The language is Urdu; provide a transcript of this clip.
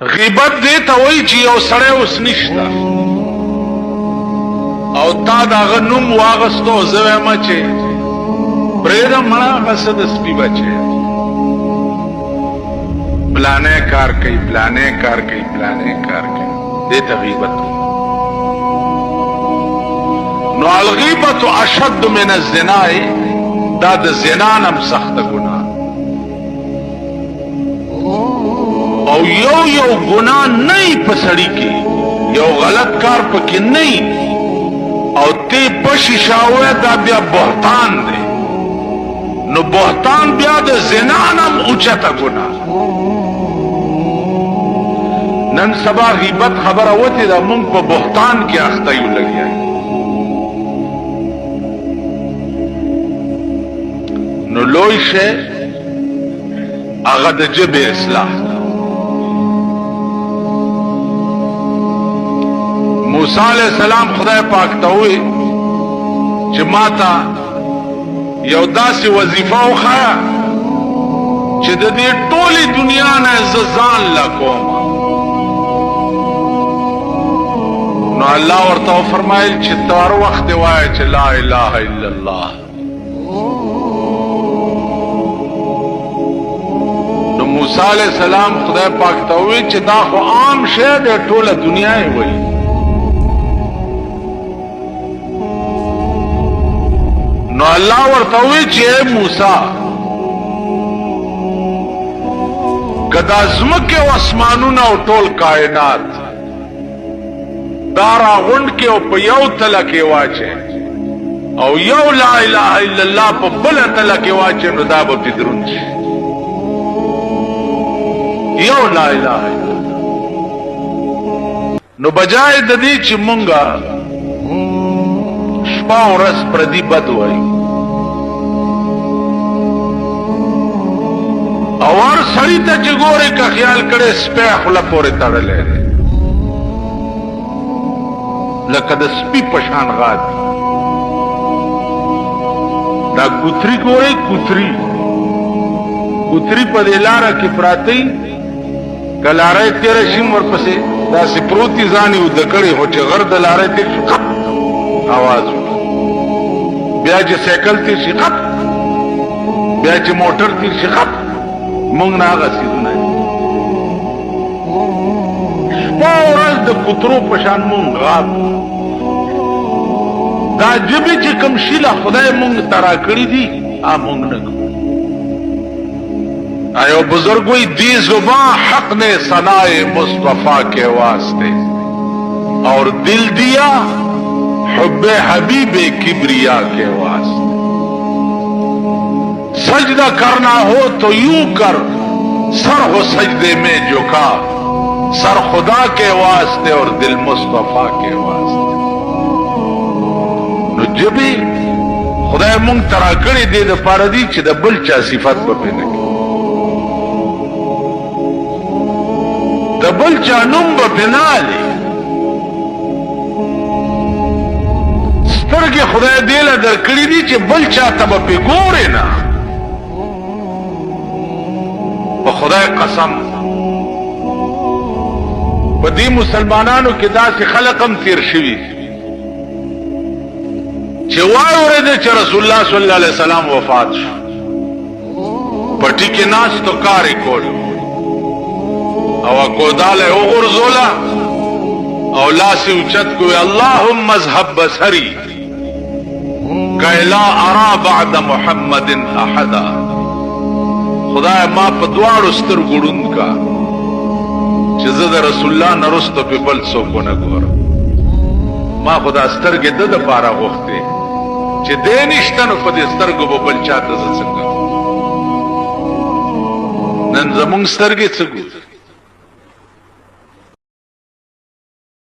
غیبت دې ته وایي چې یو سړی اوس نشته او تا د هغه نوم واغستو زه وایم چې پرېږده مړه هغه څه د سپي بچی پلانې کار کوي پلانې کار کوي پلانې کار کوي دې ته غیبت کوي. نو الغیبت اشد من الزنا، دا د زنا نم سخت ګناه او یو ګناه نه په سړی کې یو غلط کار پکې نه او ته پشي شاوه دا بیا بهتان دی. نو بهتان بیا د زنا نم اوچته ګناه. نن سبا غیبت خبره وته دا مونږ په بهتان کې اخته یو لګیا. نو لوی شی هغه د جبه اصلاح. موسی علیہ السلام خدای پاک ته وی چې ماته یو داسې وظیفه وخایا چې د دې ټولې دنیا نه زه ځان لا کوم. نو الله ورته فرمایل چې تر وخت وایي چې لا اله الا الله. نو موسی علیہ السلام خدای پاک ته وی چې دا خو عام شی د ټوله دنیا یې وایي. نو الله ورته وی چې موسی کدا زمکه او اسمانونه او ټول کائنات دارا غونډ کې او په یو تله کې واچي او یو لا اله الا الله په بل تله کې واچي نو دا به درون شي. یو لا اله الا الله. نو بجای د دې چې مونږه شپه ورځ پردي بد وایي او هر سړي ته چې ګورې که خیال کړې سپی خوله پورې تړلی دی لکه د سپي په شان غاد. دا کوتري ګورې کوتري په دې لاره کې پراته که لاره یې تېره شي ورپسې داسې پروت دي ځان یې اوده کړی خو چې غر د لاره تېر شي خپ اواز وکړي. بیا چې سایکل تېر شي خپ، بیا چې موټر تېر شي خپ. مونږ نه هغه څیزونه شپه ورځ د کوترو په شان مونږ غاب. دا ژبې چې کوم شي له خدای مونږ ته راکړي دي مونږ نه کوو. ایو بزرگ وی دی زباں حق نے ثنائے مصطفیٰ کے واسطے اور دل دیا حب حبیب کبریا کے واسطے. سجدہ کرنا ہو تو یوں کر سر ہو سجدے میں جھکا سر خدا کے واسطے اور دل مصطفیٰ کے واسطے. نو جبی خدای مونږ ترا کړی دی د پاره دی چې د بل چا صفات په پینه کې د بل چا نوم په پیناله سترګې خدای دې له درکړي دي چې بل چا ته په ګورې نه. په خدای قسم په دې مسلمانانو کې داسې خلق هم تیر شوي چې واورېده چې رسول الله صلی الله علیه وسلم وفات شو پټي کې ناستو کار یې کول او کوداله وغورځوله او لاس یې اوچت کړ اللهم اذهب بصري كي لا ارى بعد محمد احدا. خدای ما په دواړو سترګو ړوند کا چې زه د رسول الله نه وروسته په بل څوک ونه ګورم. ما خو دا سترګې د ده پاره غوښتې چې دی نشته نو په دې سترګو به بل چا ته زه څنګه. نن زمونږ سترګې څه ګوري